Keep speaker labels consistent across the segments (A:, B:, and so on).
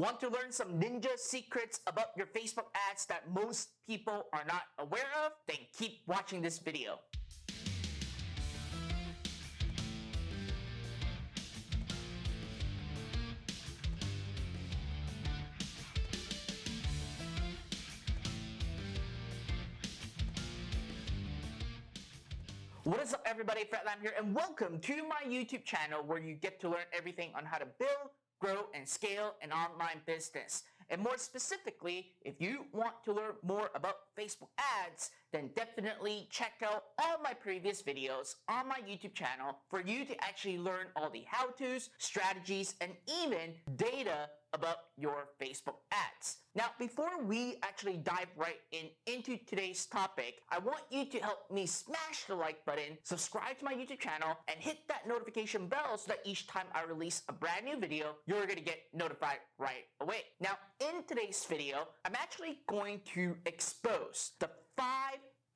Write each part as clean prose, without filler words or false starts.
A: Want to learn some ninja secrets about your Facebook ads that most people are not aware of? Then keep watching this video. What is up, everybody? Fred Lam here, and welcome to my YouTube channel where you get to learn everything on how to build, grow, and scale an online business. And more specifically, if you want to learn more about Facebook ads, then definitely check out all my previous videos on my YouTube channel for you to actually learn all the how-tos, strategies, and even data about your Facebook ads. Now, before we actually dive right into today's topic, I want you to help me smash the like button, subscribe to my YouTube channel, and hit that notification bell so that each time I release a brand new video, you're gonna get notified right away. Now, in today's video, I'm actually going to expose the 5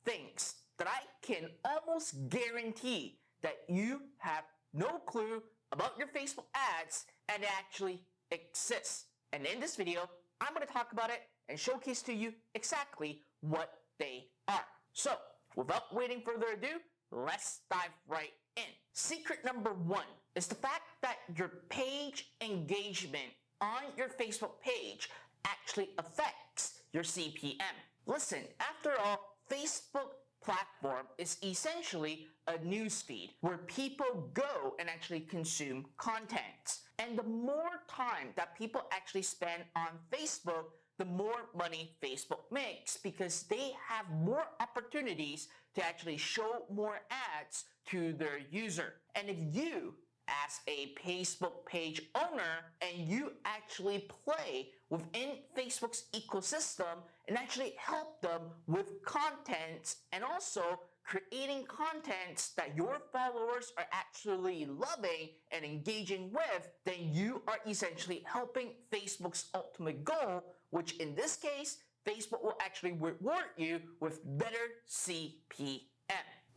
A: things that I can almost guarantee that you have no clue about your Facebook ads and actually exists. And in this video, I'm going to talk about it and showcase to you exactly what they are. So, without waiting further ado, let's dive right in. Secret number 1 is the fact that your page engagement on your Facebook page actually affects your CPM. Listen, after all, Facebook platform is essentially a newsfeed where people go and actually consume content. And the more time that people actually spend on Facebook, the more money Facebook makes because they have more opportunities to actually show more ads to their user. And if you, as a Facebook page owner, and you actually play within Facebook's ecosystem and actually help them with content and also creating content that your followers are actually loving and engaging with, then you are essentially helping Facebook's ultimate goal, which in this case, Facebook will actually reward you with better CPM.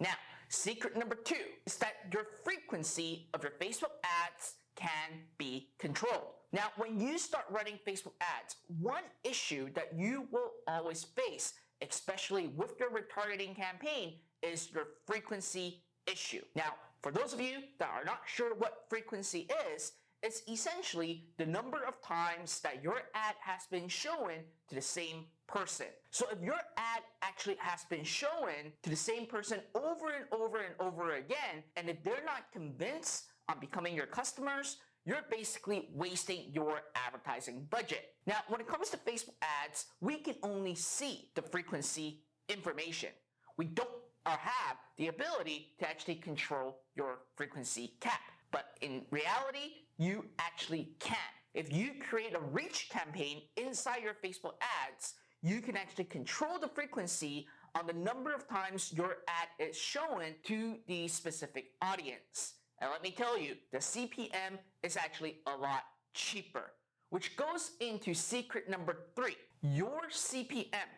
A: Now, secret number 2 is that your frequency of your Facebook ads can be controlled. Now, when you start running Facebook ads, one issue that you will always face, especially with your retargeting campaign, is your frequency issue. Now, for those of you that are not sure what frequency is, it's essentially the number of times that your ad has been shown to the same person. So if your ad actually has been shown to the same person over and over and over again, and if they're not convinced on becoming your customers, you're basically wasting your advertising budget. Now, when it comes to Facebook ads, we can only see the frequency information. We don't have the ability to actually control your frequency cap. But in reality, you actually can. If you create a reach campaign inside your Facebook ads, you can actually control the frequency on the number of times your ad is shown to the specific audience. And let me tell you, the CPM is actually a lot cheaper, which goes into secret number 3. Your CPM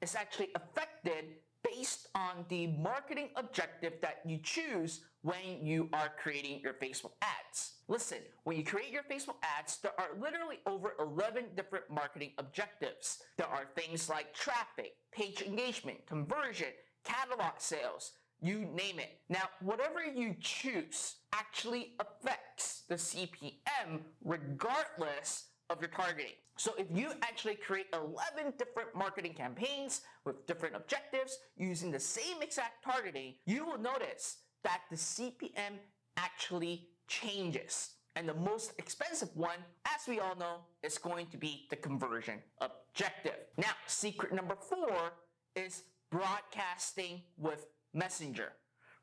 A: is actually affected based on the marketing objective that you choose when you are creating your Facebook ads. Listen, when you create your Facebook ads, there are literally over 11 different marketing objectives. There are things like traffic, page engagement, conversion, catalog sales, you name it. Now, whatever you choose actually affects the CPM regardless of your targeting. So if you actually create 11 different marketing campaigns with different objectives using the same exact targeting, you will notice that the CPM actually changes. And the most expensive one, as we all know, is going to be the conversion objective. Now, secret number 4 is broadcasting with Messenger.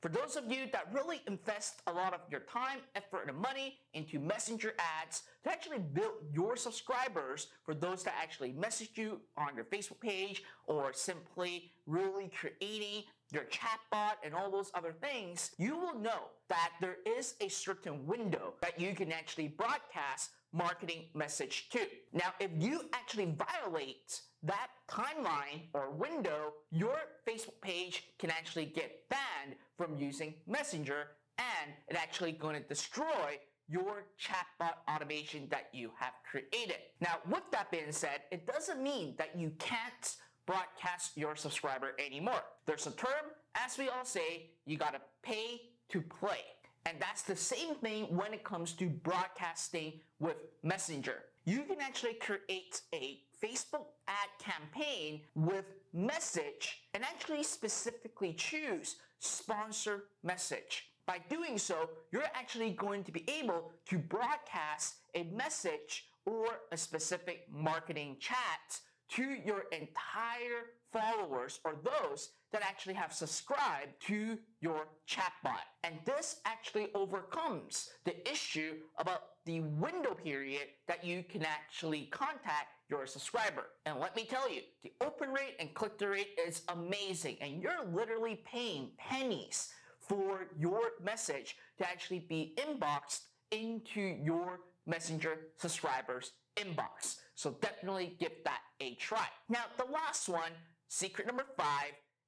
A: For those of you that really invest a lot of your time, effort, and money into Messenger ads to actually build your subscribers, for those that actually message you on your Facebook page or simply really creating your chatbot and all those other things, you will know that there is a certain window that you can actually broadcast marketing message to. Now, if you actually violate that timeline or window, your Facebook page can actually get banned from using Messenger, and it's actually going to destroy your chatbot automation that you have created. Now, with that being said, it doesn't mean that you can't broadcast your subscriber anymore. There's a term, as we all say, you gotta pay to play. And that's the same thing when it comes to broadcasting with Messenger. You can actually create a Facebook ad campaign with message and actually specifically choose sponsor message. By doing so, you're actually going to be able to broadcast a message or a specific marketing chat to your entire followers or those that actually have subscribed to your chatbot. And this actually overcomes the issue about the window period that you can actually contact your subscriber. And let me tell you, the open rate and click-through rate is amazing, and you're literally paying pennies for your message to actually be inboxed into your Messenger subscribers inbox. So definitely give that a try. Now, the last one, secret number 5,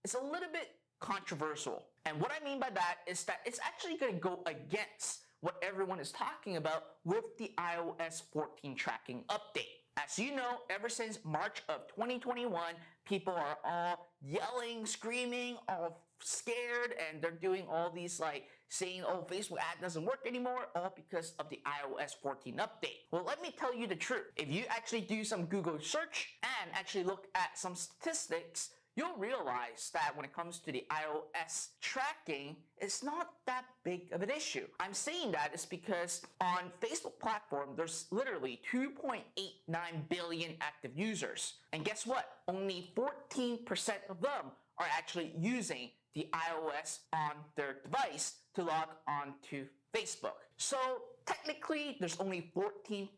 A: is a little bit controversial. And what I mean by that is that it's actually going to go against what everyone is talking about with the iOS 14 tracking update. As you know, ever since March of 2021, people are all yelling, screaming, all scared, and they're doing all these saying, oh, Facebook ad doesn't work anymore, all because of the iOS 14 update. Well, let me tell you the truth. If you actually do some Google search and actually look at some statistics, you'll realize that when it comes to the iOS tracking, it's not that big of an issue. I'm saying that is because on Facebook platform, there's literally 2.89 billion active users. And guess what? Only 14% of them are actually using the iOS on their device to log on to Facebook. So technically, there's only 14%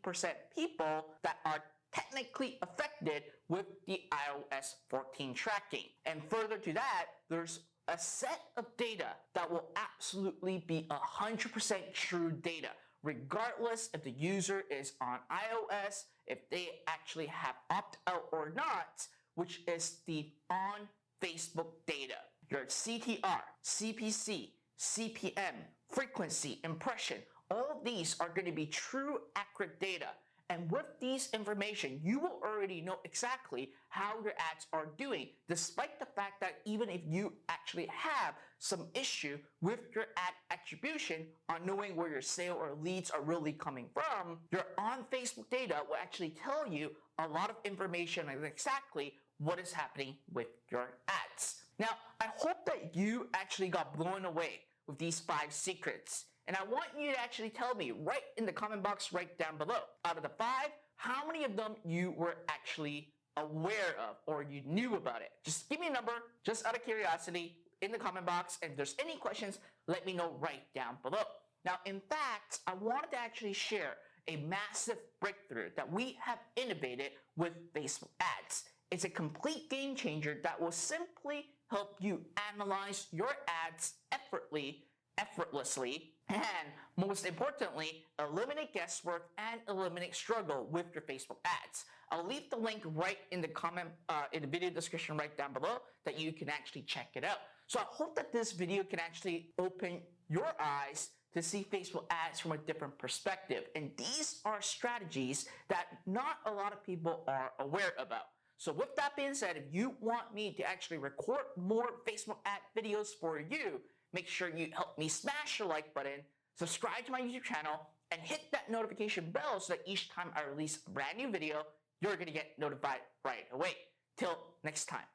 A: people that are technically affected with the iOS 14 tracking. And further to that, there's a set of data that will absolutely be 100% true data, regardless if the user is on iOS, if they actually have opt-out or not, which is the on Facebook data. Your CTR, CPC, CPM, frequency, impression, all these are going to be true, accurate data. And with these information, you will already know exactly how your ads are doing, despite the fact that even if you actually have some issue with your ad attribution on knowing where your sale or leads are really coming from, your on Facebook data will actually tell you a lot of information on exactly what is happening with your ads. Now, I hope that you actually got blown away with these 5 secrets. And I want you to actually tell me right in the comment box right down below. Out of the 5, how many of them you were actually aware of or you knew about it? Just give me a number, just out of curiosity, in the comment box. And if there's any questions, let me know right down below. Now, in fact, I wanted to actually share a massive breakthrough that we have innovated with Facebook ads. It's a complete game changer that will simply help you analyze your ads effortlessly, and most importantly, eliminate guesswork and eliminate struggle with your Facebook ads. I'll leave the link right in the in the video description right down below that you can actually check it out. So I hope that this video can actually open your eyes to see Facebook ads from a different perspective. And these are strategies that not a lot of people are aware about. So with that being said, if you want me to actually record more Facebook ad videos for you, make sure you help me smash the like button, subscribe to my YouTube channel, and hit that notification bell so that each time I release a brand new video, you're going to get notified right away. Till next time.